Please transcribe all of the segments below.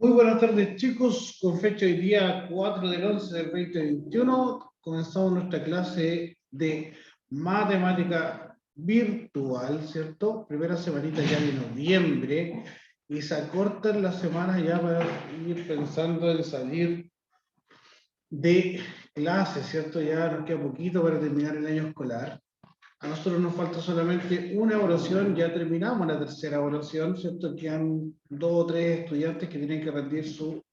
Muy buenas tardes, chicos. Con fecha hoy día 4 del 11 del 2021, comenzamos nuestra clase de matemática virtual, ¿cierto? Primera semanita ya de noviembre, y se acortan las semanas ya para ir pensando en salir de clase, ¿cierto? Ya nos queda poquito para terminar el año escolar. A nosotros nos falta solamente una evaluación, ya terminamos la tercera evaluación, ¿cierto? Quedan 2 o 3 estudiantes que tienen que rendir su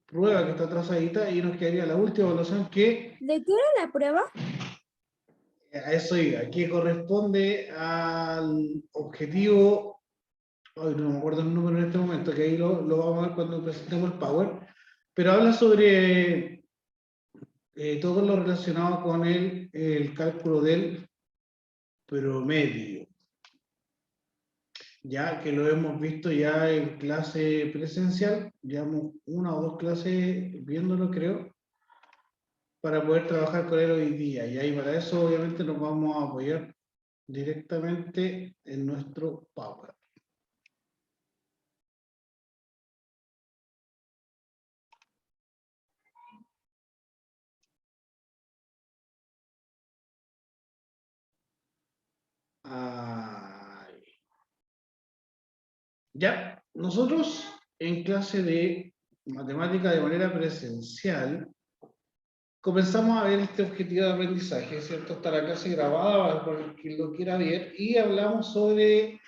prueba que está atrasadita y nos quedaría la última evaluación que, ¿De qué era la prueba? a eso iba, que corresponde al objetivo, ay, no me acuerdo el número en este momento, que ahí lo vamos a ver cuando presentemos el Power, pero habla sobre todo lo relacionado con el cálculo del promedio. Ya que lo hemos visto ya en clase presencial, llevamos 1 o 2 clases viéndolo, creo, para poder trabajar con él hoy día. Y ahí para eso obviamente nos vamos a apoyar directamente en nuestro Power. Ay. Ya, nosotros en clase de matemática de manera presencial comenzamos a ver este objetivo de aprendizaje, ¿cierto? Está la clase grabada para quien lo quiera ver, y hablamos sobre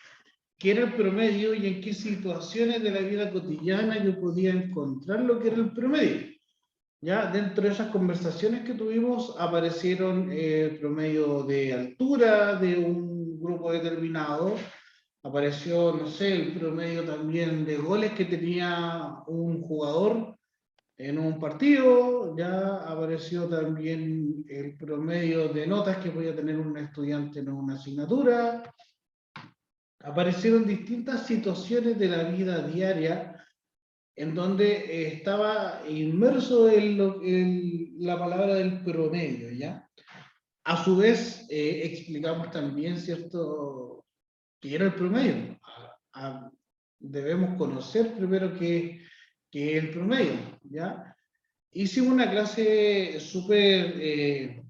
qué era el promedio y en qué situaciones de la vida cotidiana yo podía encontrar lo que era el promedio. Ya dentro de esas conversaciones que tuvimos aparecieron el promedio de altura de un grupo determinado, apareció, no sé, el promedio también de goles que tenía un jugador en un partido, ya apareció también el promedio de notas que podía tener un estudiante en una asignatura, aparecieron distintas situaciones de la vida diaria en donde estaba inmerso en la palabra del promedio, ¿ya? A su vez, explicamos también, ¿cierto?, qué era el promedio. Debemos conocer primero qué es el promedio, ¿ya? Hicimos una clase súper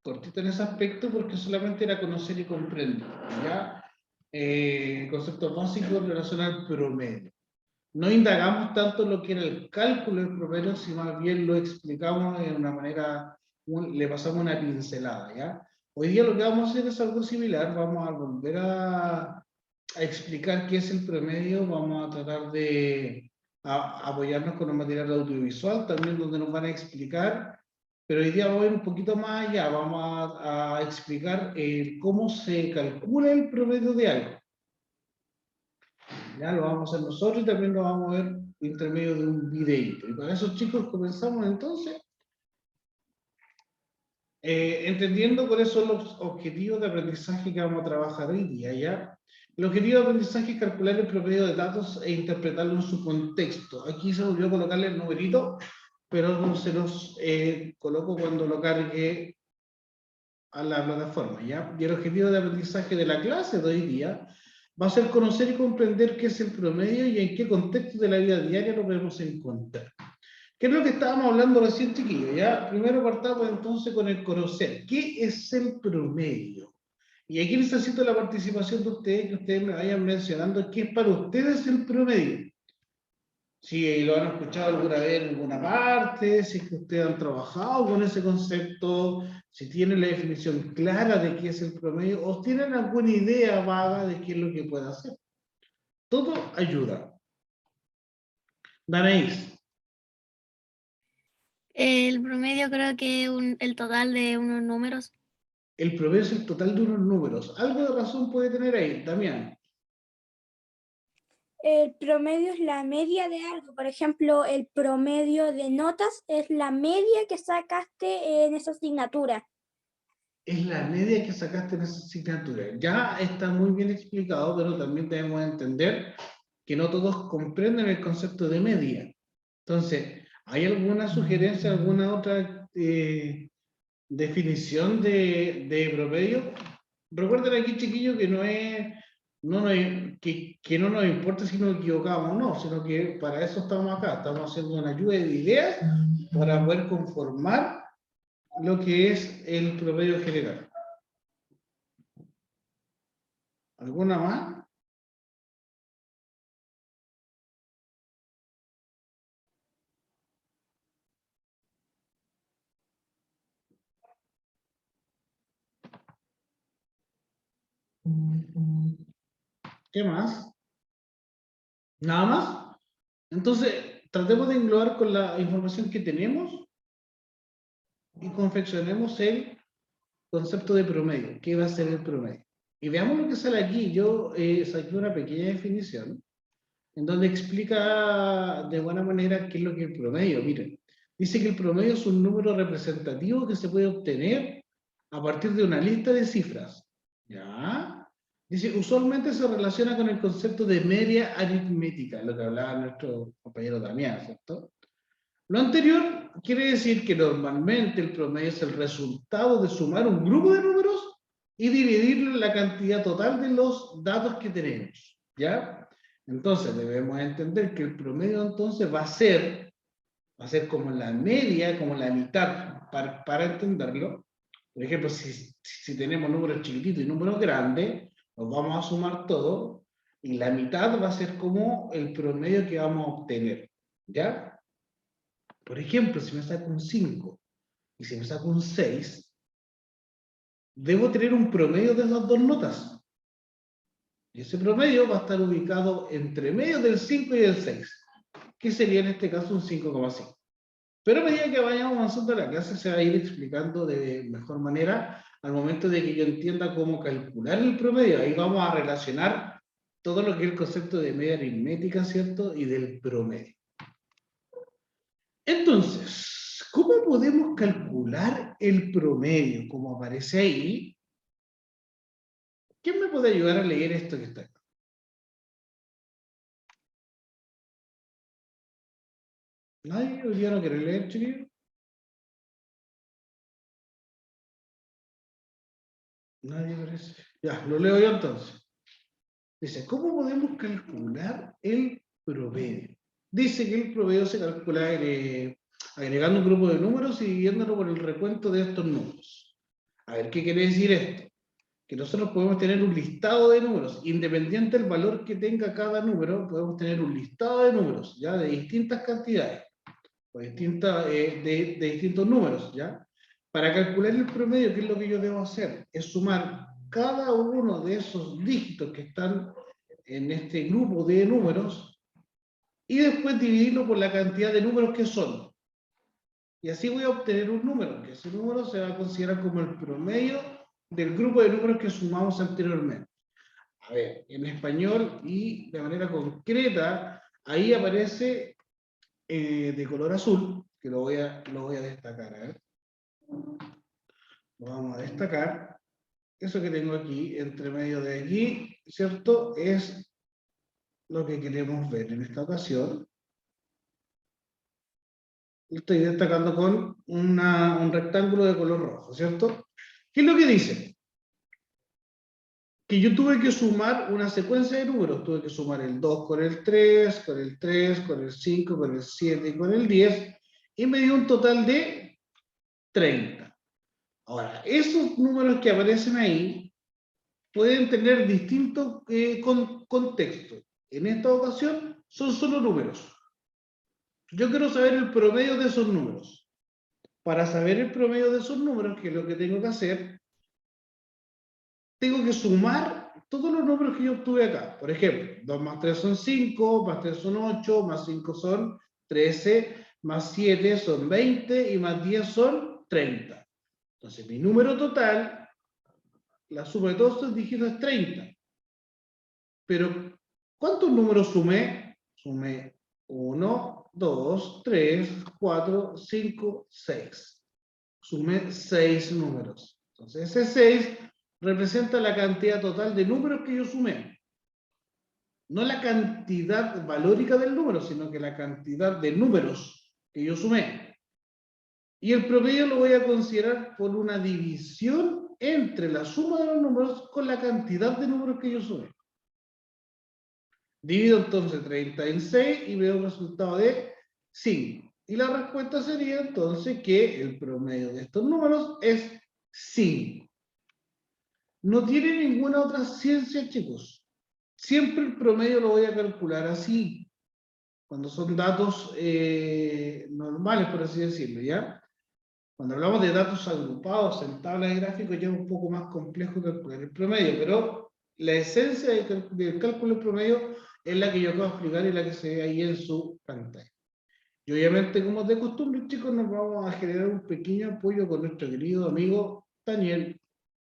cortita en ese aspecto porque solamente era conocer y comprender, ¿ya? Conceptos básicos relacionados al promedio. No indagamos tanto en lo que era el cálculo del promedio, sino más bien lo explicamos de una manera, le pasamos una pincelada, ¿ya? Hoy día lo que vamos a hacer es algo similar, vamos a volver a explicar qué es el promedio, vamos a tratar de apoyarnos con un material audiovisual también donde nos van a explicar, pero hoy día vamos a ir un poquito más allá, vamos a explicar cómo se calcula el promedio de algo. Ya lo vamos a hacer nosotros y también lo vamos a ver por intermedio de un videito. Y para eso, chicos, comenzamos entonces entendiendo cuáles son los objetivos de aprendizaje que vamos a trabajar hoy día, ¿ya? El objetivo de aprendizaje es calcular el promedio de datos e interpretarlo en su contexto. Aquí se volvió a colocarle el numerito, pero se los coloco cuando lo cargue a la plataforma, ¿ya? Y el objetivo de aprendizaje de la clase de hoy día va a ser conocer y comprender qué es el promedio y en qué contexto de la vida diaria lo podemos encontrar. ¿Qué es lo que estábamos hablando recién, chiquillos? Ya, primero partamos entonces con el conocer. ¿Qué es el promedio? Y aquí necesito la participación de ustedes, que ustedes me vayan mencionando qué es para ustedes el promedio. Si lo han escuchado alguna vez en alguna parte, si es que ustedes han trabajado con ese concepto, si tienen la definición clara de qué es el promedio, o tienen alguna idea vaga de qué es lo que puede hacer. Todo ayuda. Danaís. El promedio creo que el total de unos números. El promedio es el total de unos números. Algo de razón puede tener ahí, Damián. El promedio es la media de algo. Por ejemplo, el promedio de notas es la media que sacaste en esa asignatura. Es la media que sacaste en esa asignatura. Ya está muy bien explicado, pero también debemos entender que no todos comprenden el concepto de media. Entonces, ¿hay alguna sugerencia, alguna otra definición de promedio? Recuerden aquí, chiquillos, que que no nos importa si nos equivocamos o no, sino que para eso estamos acá, estamos haciendo una lluvia de ideas para poder conformar lo que es el promedio general. ¿Alguna más? ¿Qué más? ¿Nada más? Entonces, tratemos de englobar con la información que tenemos y confeccionemos el concepto de promedio. ¿Qué va a ser el promedio? Y veamos lo que sale aquí. Yo saqué una pequeña definición en donde explica de buena manera qué es lo que es el promedio. Miren, dice que el promedio es un número representativo que se puede obtener a partir de una lista de cifras. ¿Ya? Dice, usualmente se relaciona con el concepto de media aritmética, lo que hablaba nuestro compañero Damián, ¿cierto? Lo anterior quiere decir que normalmente el promedio es el resultado de sumar un grupo de números y dividirlo en la cantidad total de los datos que tenemos, ¿ya? Entonces debemos entender que el promedio entonces va a ser como la media, como la mitad, para entenderlo. Por ejemplo, si tenemos números chiquititos y números grandes, los vamos a sumar todos y la mitad va a ser como el promedio que vamos a obtener, ¿ya? Por ejemplo, si me saco un 5 y si me saco un 6, debo tener un promedio de esas dos notas. Y ese promedio va a estar ubicado entre medio del 5 y del 6, que sería en este caso un 5,5. Pero a medida que vayamos avanzando en la clase se va a ir explicando de mejor manera al momento de que yo entienda cómo calcular el promedio. Ahí vamos a relacionar todo lo que es el concepto de media aritmética, ¿cierto? Y del promedio. Entonces, ¿cómo podemos calcular el promedio? Como aparece ahí, ¿quién me puede ayudar a leer esto que está acá? ¿Nadie hoy día no quiere leer, chiquillo? Nadie parece. Ya, lo leo yo entonces. Dice, ¿cómo podemos calcular el promedio? Dice que el promedio se calcula agregando un grupo de números y dividiéndolo por el recuento de estos números. A ver, ¿qué quiere decir esto? Que nosotros podemos tener un listado de números, independiente del valor que tenga cada número, podemos tener un listado de números, ¿ya? De distintas cantidades, o de distintos números, ¿ya? Para calcular el promedio, ¿qué es lo que yo debo hacer? Es sumar cada uno de esos dígitos que están en este grupo de números y después dividirlo por la cantidad de números que son. Y así voy a obtener un número, que ese número se va a considerar como el promedio del grupo de números que sumamos anteriormente. A ver, en español y de manera concreta, ahí aparece de color azul, que lo voy a destacar. A ver. Lo vamos a destacar. Eso que tengo aquí, entre medio de aquí, ¿cierto? Es lo que queremos ver en esta ocasión. Lo estoy destacando con un rectángulo de color rojo, ¿cierto? ¿Qué es lo que dice? Que yo tuve que sumar una secuencia de números. Tuve que sumar el 2 con el 3, con el 3, con el 5, con el 7 y con el 10, y me dio un total de 30. Ahora, esos números que aparecen ahí pueden tener distintos contextos. En esta ocasión son solo números. Yo quiero saber el promedio de esos números. Para saber el promedio de esos números, que es lo que tengo que hacer, tengo que sumar todos los números que yo obtuve acá. Por ejemplo, 2 más 3 son 5, más 3 son 8, más 5 son 13, más 7 son 20 y más 10 son 30. Entonces, mi número total, la suma de todos estos dígitos es 30. Pero, ¿cuántos números sumé? Sumé 1, 2, 3, 4, 5, 6. Sumé 6 números. Entonces, ese 6 representa la cantidad total de números que yo sumé. No la cantidad valórica del número, sino que la cantidad de números que yo sumé. Y el promedio lo voy a considerar por una división entre la suma de los números con la cantidad de números que yo sumé. Divido entonces 30 en 6 y veo un resultado de 5. Y la respuesta sería entonces que el promedio de estos números es 5. No tiene ninguna otra ciencia, chicos. Siempre el promedio lo voy a calcular así, cuando son datos normales, por así decirlo, ¿ya? Cuando hablamos de datos agrupados en tablas de gráficos ya es un poco más complejo calcular el promedio, pero la esencia del cálculo del promedio es la que yo acabo de explicar y la que se ve ahí en su pantalla. Y obviamente, como de costumbre, chicos, nos vamos a generar un pequeño apoyo con nuestro querido amigo Daniel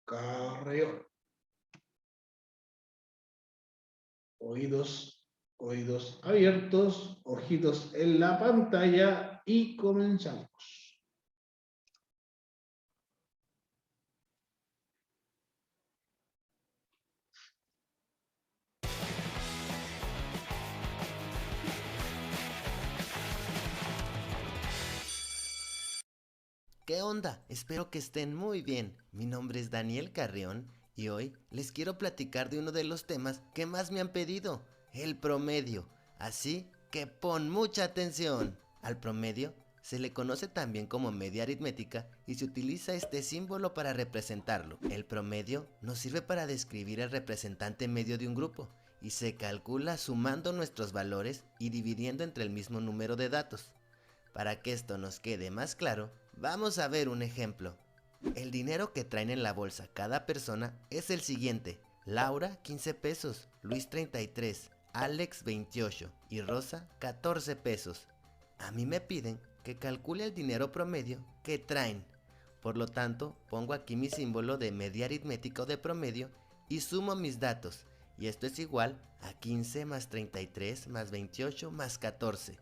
Carreón. Oídos, oídos abiertos, ojitos en la pantalla y comenzamos. ¿Qué onda? Espero que estén muy bien. Mi nombre es Daniel Carrión y hoy les quiero platicar de uno de los temas que más me han pedido, el promedio. Así que pon mucha atención. Al promedio se le conoce también como media aritmética y se utiliza este símbolo para representarlo. El promedio nos sirve para describir el representante medio de un grupo y se calcula sumando nuestros valores y dividiendo entre el mismo número de datos. Para que esto nos quede más claro, vamos a ver un ejemplo. El dinero que traen en la bolsa cada persona es el siguiente. Laura 15 pesos, Luis 33, Alex 28 y Rosa 14 pesos. A mí me piden que calcule el dinero promedio que traen. Por lo tanto, pongo aquí mi símbolo de media aritmética o de promedio y sumo mis datos. Y esto es igual a 15 más 33 más 28 más 14.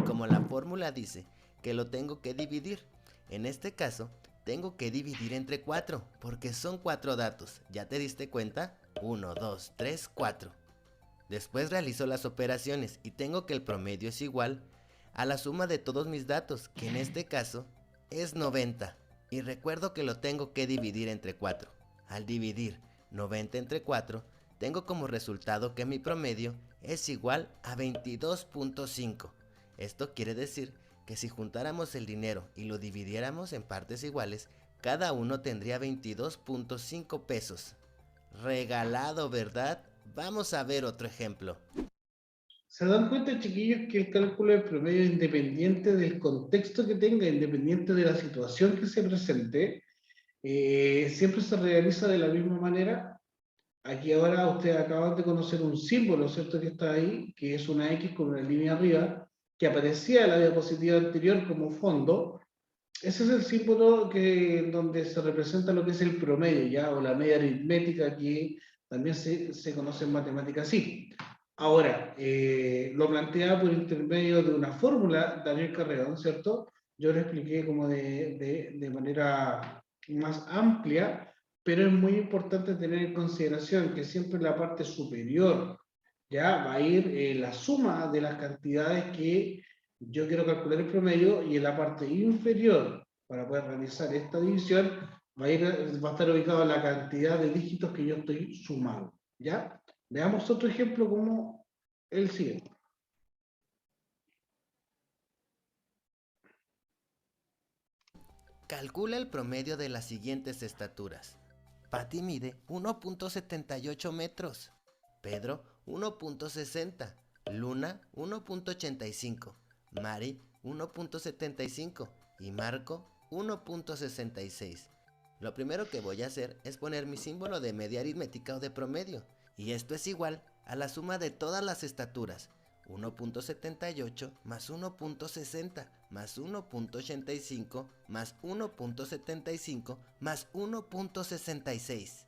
Como la fórmula dice que lo tengo que dividir, en este caso tengo que dividir entre 4 porque son 4 datos. ¿Ya te diste cuenta? 1, 2, 3, 4. Después realizo las operaciones y tengo que el promedio es igual a la suma de todos mis datos, que en este caso es 90. Y recuerdo que lo tengo que dividir entre 4. Al dividir 90 entre 4, tengo como resultado que mi promedio es igual a 22.5. Esto quiere decir que si juntáramos el dinero y lo dividiéramos en partes iguales, cada uno tendría 22.5 pesos. Regalado, ¿verdad? Vamos a ver otro ejemplo. ¿Se dan cuenta, chiquillos, que el cálculo del promedio es independiente del contexto que tenga, independiente de la situación que se presente? Siempre se realiza de la misma manera. Aquí ahora ustedes acaban de conocer un símbolo, ¿cierto? Que está ahí, que es una X con una línea arriba, que aparecía en la diapositiva anterior como fondo. Ese es el símbolo donde se representa lo que es el promedio, ¿ya? O la media aritmética, que también se conoce en matemáticas así. Ahora, lo plantea por intermedio de una fórmula, Daniel Carreón, ¿cierto? Yo lo expliqué como de manera más amplia, pero es muy importante tener en consideración que siempre en la parte superior, ¿ya? Va a ir la suma de las cantidades que yo quiero calcular el promedio, y en la parte inferior, para poder realizar esta división, va a estar ubicada la cantidad de dígitos que yo estoy sumando, ¿ya? Veamos otro ejemplo como el siguiente. Calcula el promedio de las siguientes estaturas. Patty mide 1.78 metros, Pedro 1.60, Luna 1.85, Mari 1.75 y Marco 1.66. Lo primero que voy a hacer es poner mi símbolo de media aritmética o de promedio, y esto es igual a la suma de todas las estaturas. 1.78 más 1.60 más 1.85 más 1.75 más 1.66.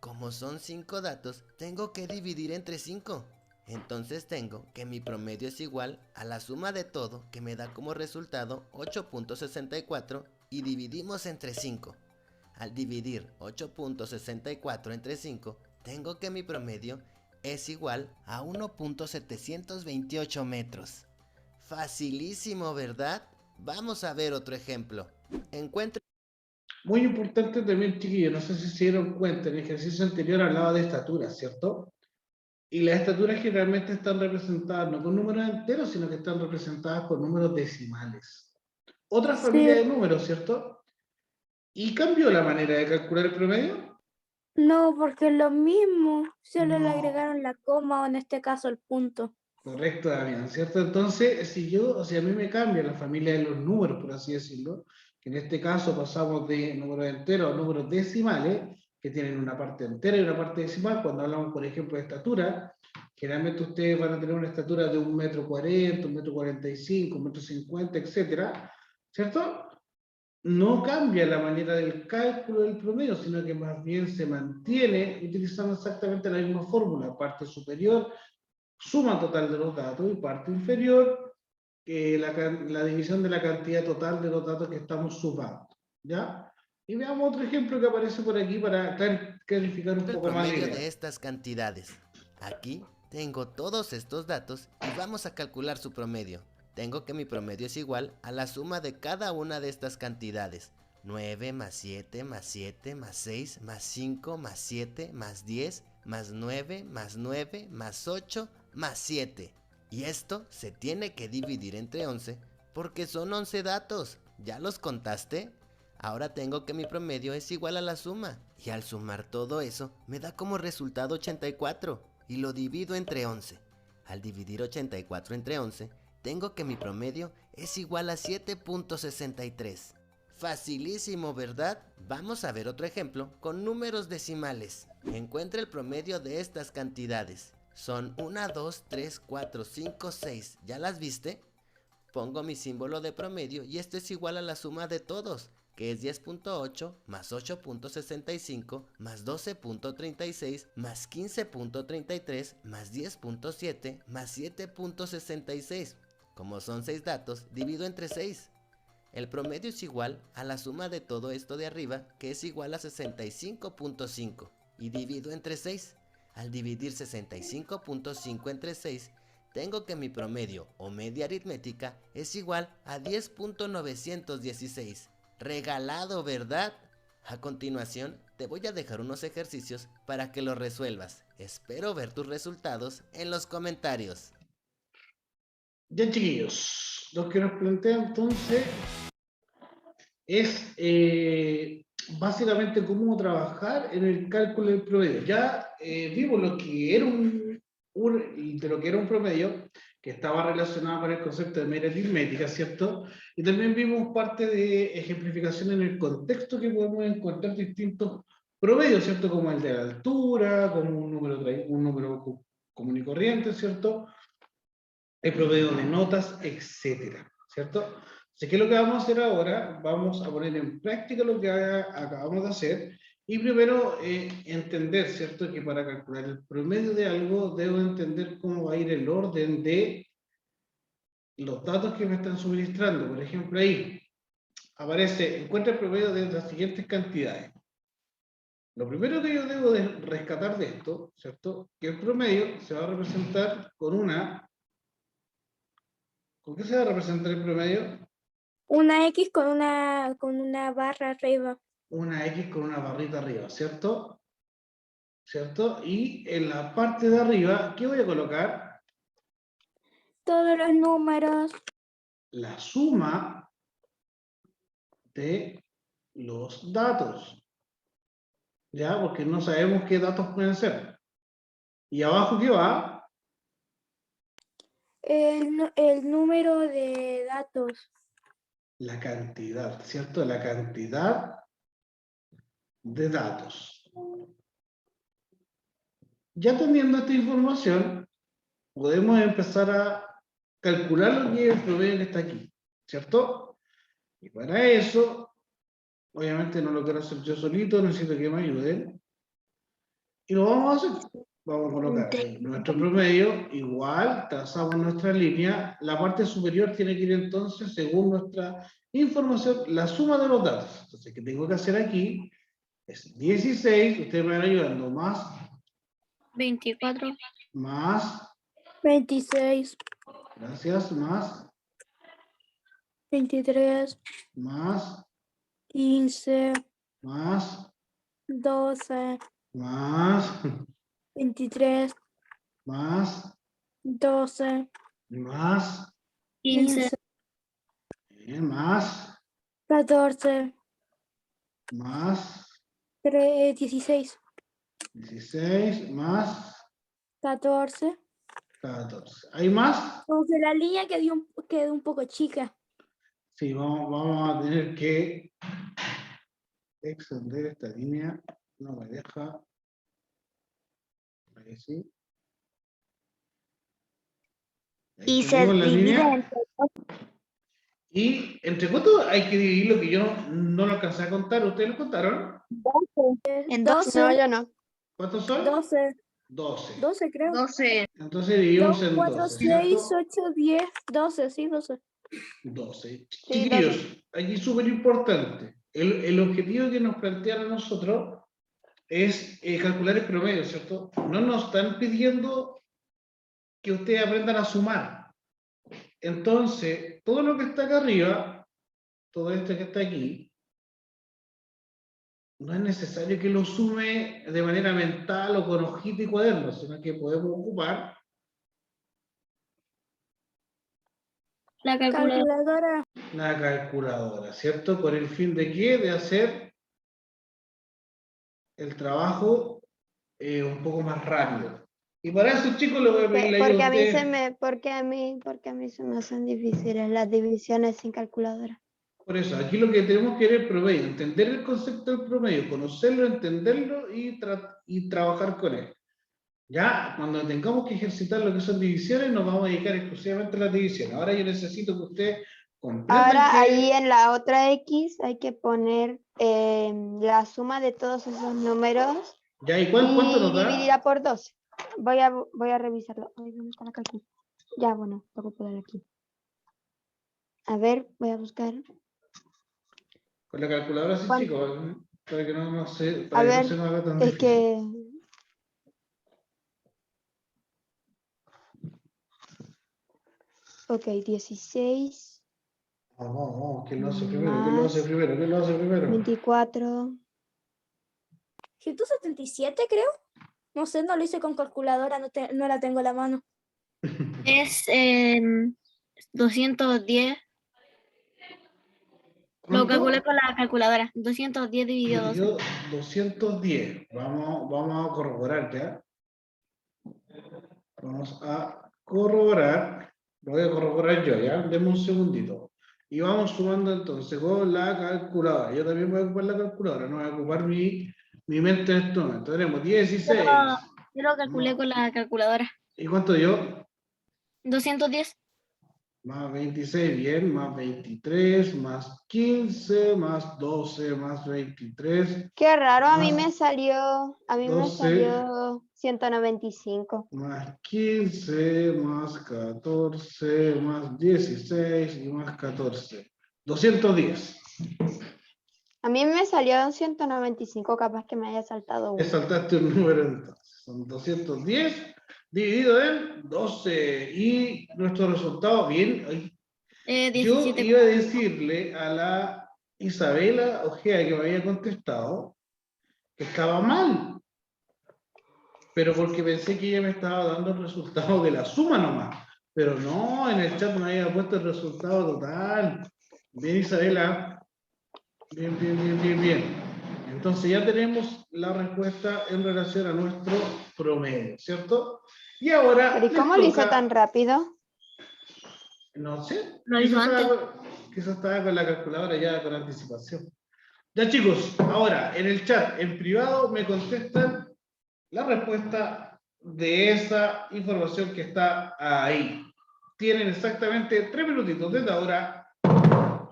Como son 5 datos, tengo que dividir entre 5. Entonces tengo que mi promedio es igual a la suma de todo, que me da como resultado 8.64, y dividimos entre 5. Al dividir 8.64 entre 5, tengo que mi promedio es igual a 1.728 metros. Facilísimo, ¿verdad? Vamos a ver otro ejemplo. Encuentre... Muy importante también, chiquillos, no sé si se dieron cuenta, en el ejercicio anterior hablaba de estaturas, ¿cierto? Y las estaturas generalmente están representadas no con números enteros, sino que están representadas con números decimales. Otra familia Sí, de números, ¿cierto? ¿Y cambió la manera de calcular el promedio? no, porque es lo mismo, solo le No. agregaron la coma o en este caso el punto. Correcto, Damián, ¿cierto? Entonces, si a mí me cambia la familia de los números, por así decirlo, que en este caso pasamos de números enteros a números decimales, que tienen una parte entera y una parte decimal, cuando hablamos, por ejemplo, de estatura, generalmente ustedes van a tener una estatura de 1,40 m, 1,45 m, 1,50 m, etcétera, ¿cierto? No cambia la manera del cálculo del promedio, sino que más bien se mantiene utilizando exactamente la misma fórmula, parte superior suma total de los datos y parte inferior, la división de la cantidad total de los datos que estamos sumando. ¿Ya? Y veamos otro ejemplo que aparece por aquí para clarificar un El poco más la promedio idea. de estas cantidades. Aquí tengo todos estos datos y vamos a calcular su promedio. Tengo que mi promedio es igual a la suma de cada una de estas cantidades. 9 más 7 más 7 más 6 más 5 más 7 más 10 más 9 más 9 más 8 más 7. Y esto se tiene que dividir entre 11 porque son 11 datos. ¿Ya los contaste? Ahora tengo que mi promedio es igual a la suma, y al sumar todo eso me da como resultado 84, y lo divido entre 11. Al dividir 84 entre 11, tengo que mi promedio es igual a 7.63. Facilísimo, ¿verdad? Vamos a ver otro ejemplo con números decimales. Encuentra el promedio de estas cantidades. Son 1, 2, 3, 4, 5, 6. ¿Ya las viste? Pongo mi símbolo de promedio y esto es igual a la suma de todos, que es 10.8 más 8.65 más 12.36 más 15.33 más 10.7 más 7.66. Como son 6 datos, divido entre 6. El promedio es igual a la suma de todo esto de arriba, que es igual a 65.5, y divido entre 6. Al dividir 65.5 entre 6, tengo que mi promedio o media aritmética es igual a 10.916. Regalado, ¿verdad? A continuación, te voy a dejar unos ejercicios para que los resuelvas. Espero ver tus resultados en los comentarios. Ya, chiquillos, lo que nos plantea entonces es básicamente cómo trabajar en el cálculo del promedio. Ya vimos lo que era de lo que era un promedio, que estaba relacionado con el concepto de media aritmética, ¿cierto? Y también vimos parte de ejemplificación en el contexto que podemos encontrar distintos promedios, ¿cierto? Como el de la altura, como un número común y corriente, ¿cierto? El promedio de notas, etcétera, ¿cierto? Así que lo que vamos a hacer ahora, vamos a poner en práctica lo que acabamos de hacer y primero entender, ¿cierto? Que para calcular el promedio de algo debo entender cómo va a ir el orden de los datos que me están suministrando. Por ejemplo, ahí aparece, encuentra el promedio de las siguientes cantidades. Lo primero que yo debo de rescatar de esto, ¿cierto? Que el promedio se va a representar con una... ¿Con qué se va a representar el promedio? Una X con una barra arriba. Una X con una barrita arriba, ¿cierto? ¿Cierto? Y en la parte de arriba, ¿qué voy a colocar? Todos los números. La suma de los datos, ¿ya? Porque no sabemos qué datos pueden ser. Y abajo, ¿qué va? El número de datos. La cantidad, ¿cierto? La cantidad de datos. Ya teniendo esta información, podemos empezar a calcular lo que es el promedio que está aquí, ¿cierto? Y para eso, obviamente no lo quiero hacer yo solito, necesito que me ayuden. Y lo vamos a hacer. Vamos a colocar ahí nuestro promedio, igual, trazamos nuestra línea. La parte superior tiene que ir entonces, según nuestra información, la suma de los datos. Entonces, ¿qué tengo que hacer aquí? Es 16, ustedes me van ayudando, más, 24. más, 26. gracias, más, 23. más, 15. más, 12. más, 23. más, 12, más, 15, más, 14, más, 16, 16, más, 14. 14. ¿Hay más? Entonces la línea quedó un poco chica. Sí, vamos a tener que extender esta línea. No me deja. Ahí sí. Y se Extendemos la divide línea. entre Y entre cuánto hay que dividir lo que yo no lo alcancé a contar. ¿Ustedes lo contaron? 12. En 12. 12, No, yo no. ¿Cuántos son? 12, 12. 12 creo. 12. Entonces dividimos 2, en 4, 12, 6, ¿cierto? 8, 10, 12, sí, 12. 12. Sí, Chiquillos, aquí súper importante. El objetivo que nos plantean a nosotros es calcular el promedio, ¿cierto? No nos están pidiendo que ustedes aprendan a sumar. Entonces, todo lo que está acá arriba, todo esto que está aquí, no es necesario que lo sume de manera mental o con hojita y cuaderno, sino que podemos ocupar La calculadora. Calculadora. la calculadora, ¿cierto? ¿Con el fin de qué? De hacer el trabajo un poco más rápido. Y para eso, chicos, le voy a pedir la ayuda Porque a a mí se ustedes. me, porque a mí se me hacen difíciles las divisiones sin calculadora. Por eso, aquí lo que tenemos que ver es el promedio, entender el concepto del promedio, conocerlo, entenderlo y trabajar con él. Ya, cuando tengamos que ejercitar lo que son divisiones, nos vamos a dedicar exclusivamente a las divisiones. Ahora yo necesito que ustedes comprendan Ahora ahí que... en la otra X hay que poner la suma de todos esos números Ya, ¿y cuánto y nos da? dividirá por 12. Voy a revisarlo. Ay, ¿dónde está la calculadora? Ya, bueno, tengo que poner aquí. A ver, voy a buscar. Con la calculadora, sí, ¿Cuánto? chicos, para que no, A para que no ver, se nos haga tan es difícil. que... Ok, 16 Vamos, ¿quién lo hace primero? ¿Quién lo hace más primero? ¿Quién lo hace primero? 24. 177 creo. No sé, no lo hice con calculadora, no la tengo a la mano. Es 210. Lo ¿Cuánto? calculé con la calculadora. 210 dividido 12. Dividido 210. Vamos a corroborar ya. Vamos a corroborar. Lo voy a corroborar yo, ¿ya? Deme un segundito. Y vamos sumando entonces con la calculadora. Yo también voy a ocupar la calculadora, no voy a ocupar mi mente en este momento. Tenemos 16. Yo lo calculé con la calculadora. ¿Y cuánto dio? 210. Más 26, bien, más 23, más 15, más 12, más 23, Qué raro, a mí más me salió 12, 195. más 15, más 14, más 16 y más 14. 210. A mí me salió 195, capaz que me haya saltado Me uno. saltaste un número entonces. Son 210 dividido en 12. Y nuestro resultado, bien, yo 17. iba a decirle a la Isabela Ojea que me había contestado que estaba mal, pero porque pensé que ella me estaba dando el resultado de la suma nomás. Pero no, en el chat me había puesto el resultado total. Bien, Isabela. Bien, bien, bien, bien, bien. Entonces ya tenemos la respuesta en relación a nuestro promedio, ¿cierto? Y ahora ¿Pero y les cómo lo hizo toca, tan rápido? no sé, Lo hizo antes. quizás estaba con la calculadora ya con anticipación. Ya chicos, ahora en el chat, en privado, me contestan la respuesta de esa información que está ahí. Tienen exactamente 3 minutitos desde ahora.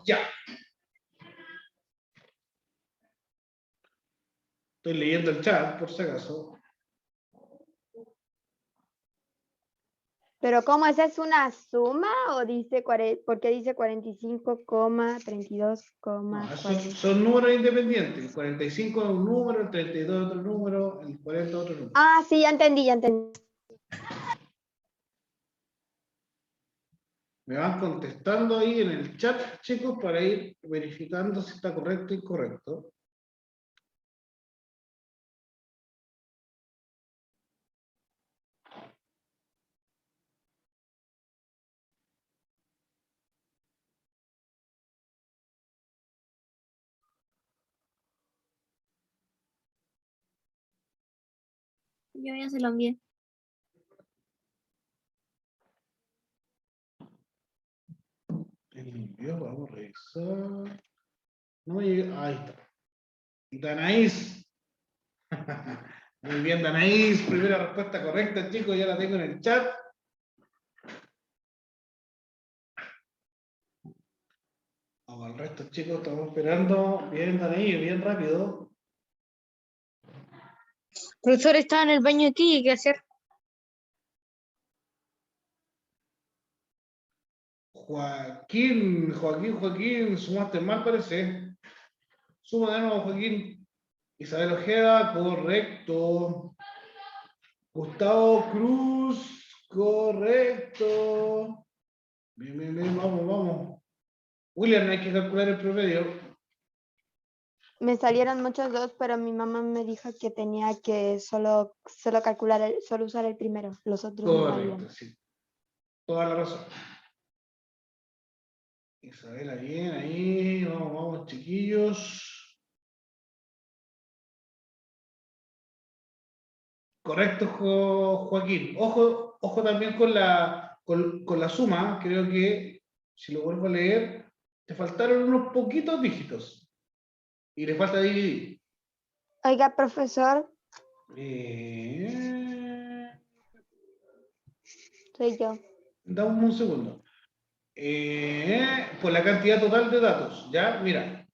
Ya. Estoy leyendo el chat, por si acaso. ¿Pero cómo esa es una suma o dice, por qué dice 45,32, No, son números independientes. El 45 es un número, el 32 es otro número, el 40 es otro número. Ah, sí, ya entendí, ya entendí. Me van contestando ahí en el chat, chicos, para ir verificando si está correcto o incorrecto. Yo ya se lo envié. El envío, vamos a revisar. No llega. Ahí está. Danaís. Muy bien, Danaís. Primera respuesta correcta, chicos. Ya la tengo en el chat. Vamos al resto, chicos. Estamos esperando. Bien, Danaís, bien rápido. Profesor, estaba en el baño aquí, ¿qué hacer? Joaquín, sumaste mal, parece. Suma de nuevo, Joaquín. Isabel Ojeda, correcto. Gustavo Cruz, correcto. Bien, bien, bien, vamos. William, hay que calcular el promedio. Me salieron muchos dos, pero mi mamá me dijo que tenía que solo calcular, solo usar el primero. Los otros no valían. Correcto, sí. Toda la razón. Isabela, bien, ahí. Vamos, chiquillos. Correcto, Joaquín. Ojo también con la suma. Creo que, si lo vuelvo a leer, te faltaron unos poquitos dígitos. Y le falta dividir. Oiga, profesor, soy yo. Dame un segundo. Por la cantidad total de datos, ¿ya? Mira.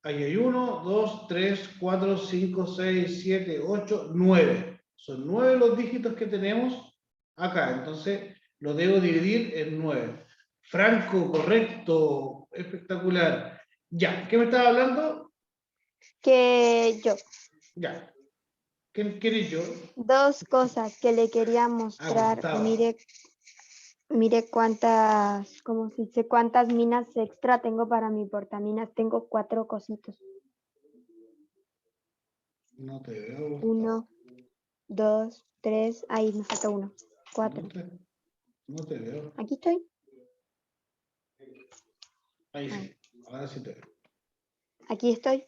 Ahí hay 1, 2, 3, 4, 5, 6, 7, 8, 9. Son 9 los dígitos que tenemos acá. Entonces, lo debo dividir en 9. Franco, correcto. Espectacular. Ya, ¿qué me estaba hablando? Que yo. Ya. ¿Quién eres yo? Dos cosas que le quería mostrar. Gustavo. Mire cuántas, ¿cómo se dice? Cuántas minas extra tengo para mi portaminas. Tengo 4 cositos. No te veo. 1, 2, 3. Ahí me falta uno. 4. No te veo. Aquí estoy. Ahí sí. Ahora sí te veo. Aquí estoy.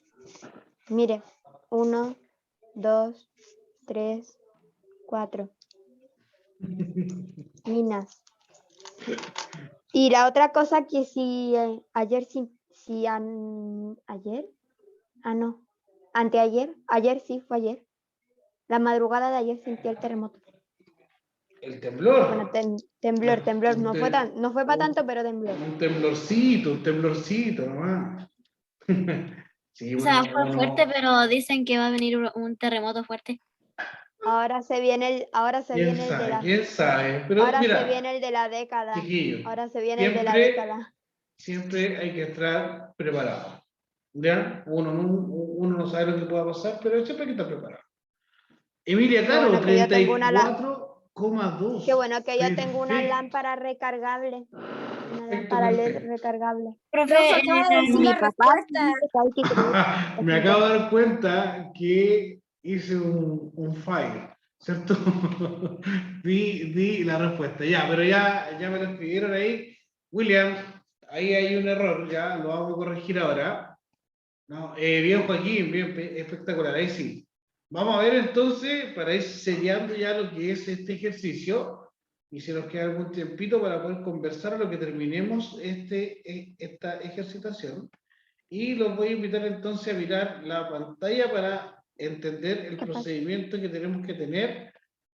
Mire. 1, 2, 3, 4. Minas. Y la otra cosa que si ayer ayer, no, anteayer, ayer sí fue ayer. La madrugada de ayer sentí el terremoto. El temblor. Bueno, temblor, no fue para tanto, pero temblor. Un temblorcito nomás. Sí, O sea, bueno, fue fuerte, pero dicen que va a venir un terremoto fuerte. Ahora se viene el de ¿Quién sabe? Pero ahora mira, se viene el de la década. chiquillos, Ahora se viene el de la década. siempre hay que estar preparado. ¿Ya? Uno no sabe lo que pueda pasar, pero siempre hay que estar preparado. Emilia Qué Caro, bueno que yo tengo una 34,2. Qué bueno que yo tengo una Perfecto. lámpara recargable. Una Perfecto, lámpara LED perfecto. recargable. Profe, Profe, acaba de decir Mi la papá respuesta. dice que hay que creer. Me acabo de dar cuenta que hice un file, ¿cierto? di la respuesta. Ya, pero ya me lo escribieron ahí. William, ahí hay un error, ya lo vamos a corregir ahora. No, bien, Joaquín, bien, espectacular, ahí sí. Vamos a ver entonces, para ir sellando ya lo que es este ejercicio, y si nos queda algún tiempito para poder conversar a lo que terminemos esta ejercitación. Y los voy a invitar entonces a mirar la pantalla para entender el procedimiento que tenemos que tener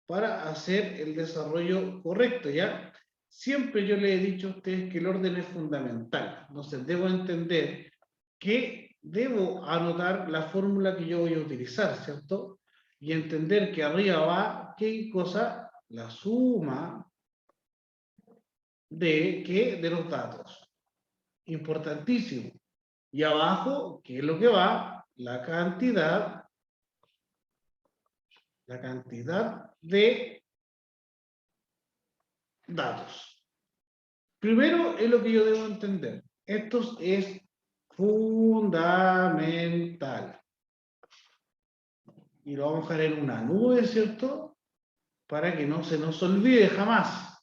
para hacer el desarrollo correcto, ¿ya? Siempre yo les he dicho a ustedes que el orden es fundamental. Entonces debo entender que debo anotar la fórmula que yo voy a utilizar, ¿cierto? Y entender que arriba va, ¿qué cosa? La suma de los datos. Importantísimo. Y abajo, ¿qué es lo que va? La cantidad de datos. Primero es lo que yo debo entender. Esto es fundamental. Y lo vamos a dejar en una nube, ¿cierto? Para que no se nos olvide jamás.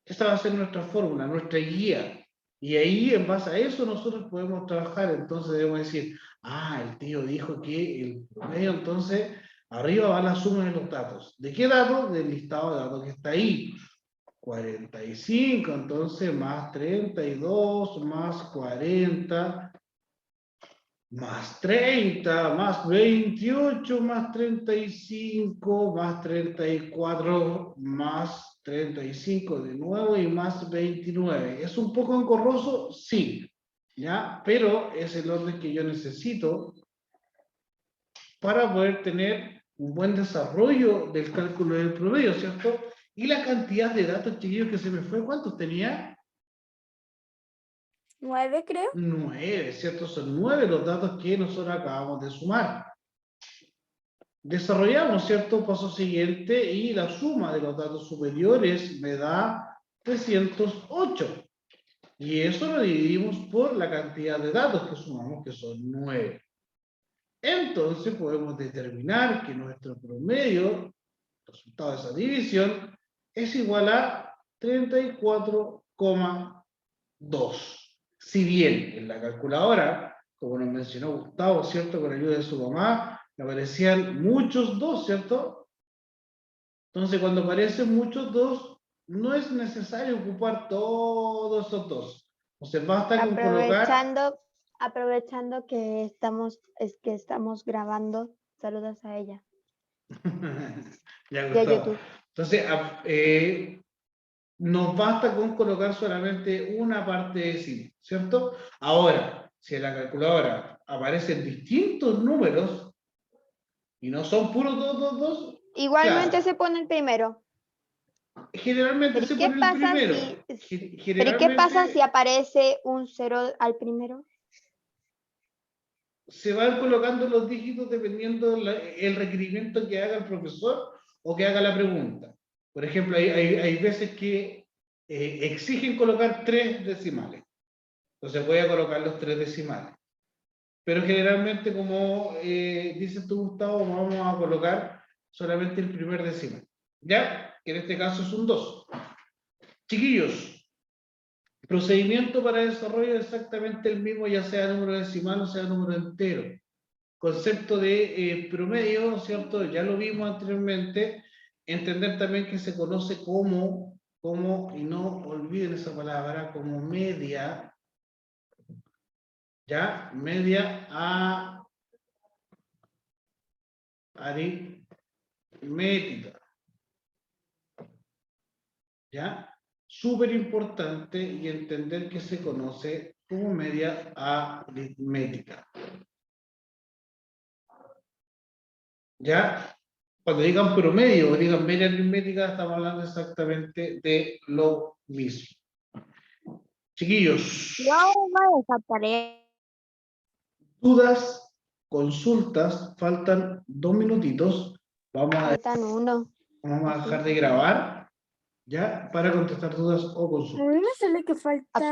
Esta va a ser nuestra fórmula, nuestra guía. Y ahí, en base a eso, nosotros podemos trabajar. Entonces debemos decir, el tío dijo que el promedio, entonces Arriba va la suma de los datos. ¿De qué datos? Del listado de datos que está ahí. 45, entonces más 32, más 40, más 30, más 28, más 35, más 34, más 35 de nuevo y más 29. ¿Es un poco engorroso? Sí, ¿ya? Pero es el orden que yo necesito para poder tener un buen desarrollo del cálculo del promedio, ¿cierto? Y la cantidad de datos, chiquillos, que se me fue, ¿cuántos tenía? 9, creo. 9, ¿cierto? Son 9 los datos que nosotros acabamos de sumar. Desarrollamos, ¿cierto? Paso siguiente y la suma de los datos superiores me da 308. Y eso lo dividimos por la cantidad de datos que sumamos, que son 9. Entonces podemos determinar que nuestro promedio, resultado de esa división, es igual a 34,2. Si bien en la calculadora, como nos mencionó Gustavo, ¿cierto? Con ayuda de su mamá, me aparecían muchos 2, ¿cierto? Entonces, cuando aparecen muchos 2, no es necesario ocupar todos esos 2. O sea, basta con colocar... Aprovechando que estamos grabando, saludos a ella. Ya, Y a Gustavo. YouTube. Entonces, nos basta con colocar solamente una parte decimal, ¿cierto? Ahora, si en la calculadora aparecen distintos números y no son puros 2, 2, 2, Igualmente claro, se pone el primero. generalmente ¿Pero se y qué pone el pasa primero. pero ¿y qué pasa si Generalmente aparece un 0 al primero? se van colocando los dígitos dependiendo el requerimiento que haga el profesor o que haga la pregunta. Por ejemplo, hay veces que exigen colocar 3 decimales. Entonces voy a colocar los 3 decimales. Pero generalmente, como dices tú, Gustavo, vamos a colocar solamente el primer decimal. ¿Ya? Que en este caso es un 2. Chiquillos, procedimiento para desarrollo es exactamente el mismo, ya sea número decimal o sea número entero. Concepto de promedio, ¿cierto? Ya lo vimos anteriormente. Entender también que se conoce como, y no olviden esa palabra, como media, ¿ya? Media aritmética. ¿Ya? Súper importante y entender que se conoce como media aritmética. ¿Ya? Cuando digan promedio o digan media aritmética, estamos hablando exactamente de lo mismo. Chiquillos, dudas, consultas, faltan 2 minutitos. Faltan uno. Vamos a dejar de grabar, ¿ya? Para contestar dudas o consultas. A mí me sale que falta